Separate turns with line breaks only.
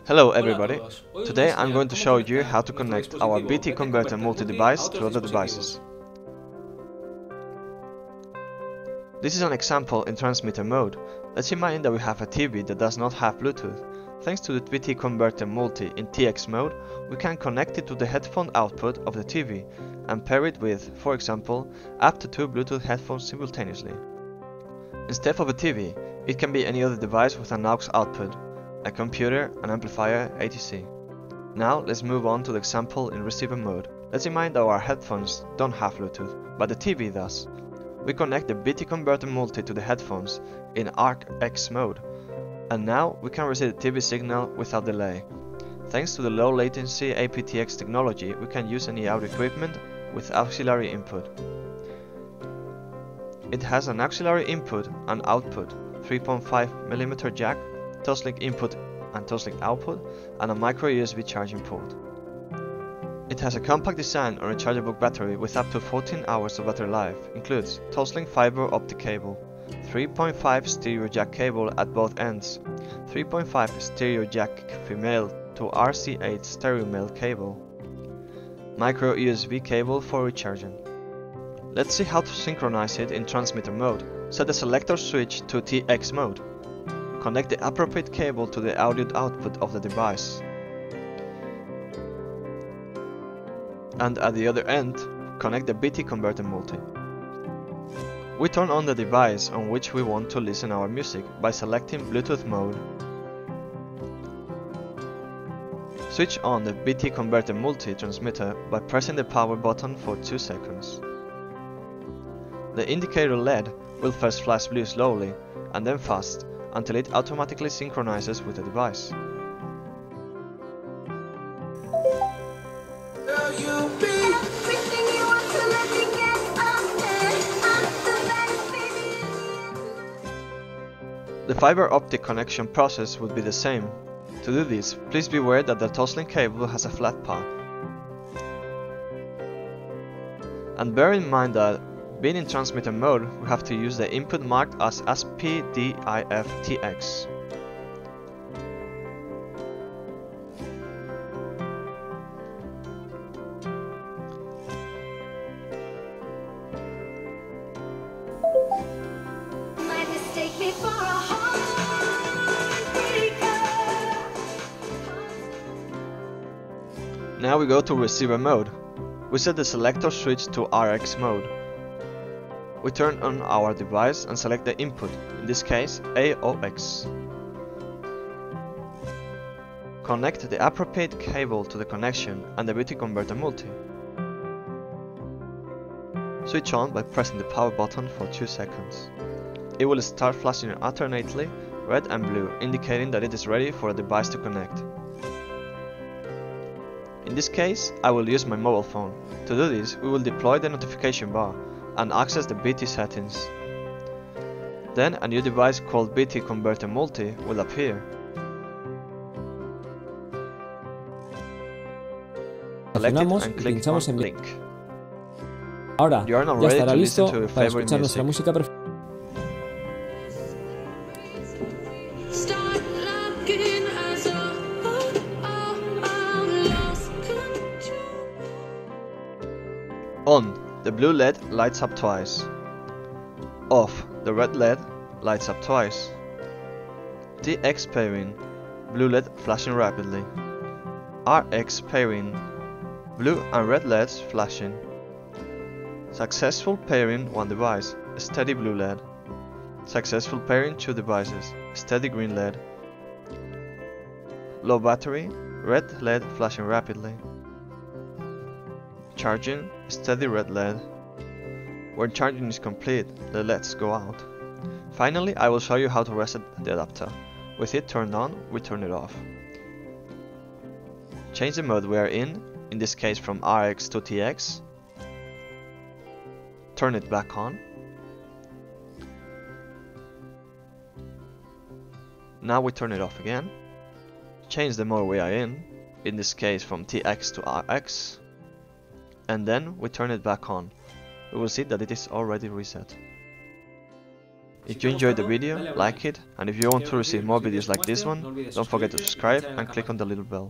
Hello everybody, today I'm going to show you how to connect our BT converter multi-device to other devices. This is an example in transmitter mode. Let's imagine that we have a TV that does not have Bluetooth. Thanks to the BT converter multi in TX mode, we can connect it to the headphone output of the TV and pair it with, for example, up to 2 Bluetooth headphones simultaneously. Instead of a TV, it can be any other device with an aux output, a computer, an amplifier, etc. Now let's move on to the example in receiver mode. Let's imagine that our headphones don't have Bluetooth, but the TV does. We connect the BT converter multi to the headphones in ATPX mode, and now we can receive the TV signal without delay. Thanks to the low latency ATPX technology, we can use any audio equipment with auxiliary input. It has an auxiliary input and output, 3.5mm jack, Toslink input and Toslink output, and a micro USB charging port. It has a compact design and rechargeable battery with up to 14 hours of battery life. Includes Toslink fiber optic cable, 3.5 stereo jack cable at both ends, 3.5 stereo jack female to RC8 stereo male cable, micro USB cable for recharging. Let's see how to synchronize it in transmitter mode. Set the selector switch to TX mode. Connect the appropriate cable to the audio output of the device. And at the other end, connect the BT converter multi. We turn on the device on which we want to listen our music by selecting Bluetooth mode. Switch on the BT converter multi transmitter by pressing the power button for 2 seconds. The indicator LED will first flash blue slowly and then fast until it automatically synchronizes with the device. The fiber optic connection process would be the same. To do this, please be aware that the Toslink cable has a flat path. And bear in mind that, being in transmitter mode, we have to use the input marked as SPDIF TX. Now we go to receiver mode. We set the selector switch to RX mode. We turn on our device and select the input, in this case AUX. Connect the appropriate cable to the connection and the BT converter multi. Switch on by pressing the power button for 2 seconds. It will start flashing alternately red and blue, indicating that it is ready for a device to connect. In this case, I will use my mobile phone. To do this, we will deploy the notification bar and access the BT settings. Then a new device called BT Converter Multi will appear. Select it and click on link.
Ahora
You are now
ya
ready
estará
to listen
listo
to your
para
favorite
escuchar nuestra
music.
música perfecta.
On, the blue LED lights up twice. Off, the red LED lights up twice. TX pairing, blue LED flashing rapidly. RX pairing, blue and red LEDs flashing. Successful pairing 1 device, steady blue LED. Successful pairing 2 devices, steady green LED. Low battery, red LED flashing rapidly. Charging, steady red LED. When charging is complete, the LEDs go out. Finally, I will show you how to reset the adapter. With it turned on, we turn it off. Change the mode we are in this case from RX to TX. Turn it back on. Now we turn it off again. Change the mode we are in this case from TX to RX. And then we turn it back on. We will see that it is already reset. If you enjoyed the video, like it, and if you want to receive more videos like this one, don't forget to subscribe and click on the little bell.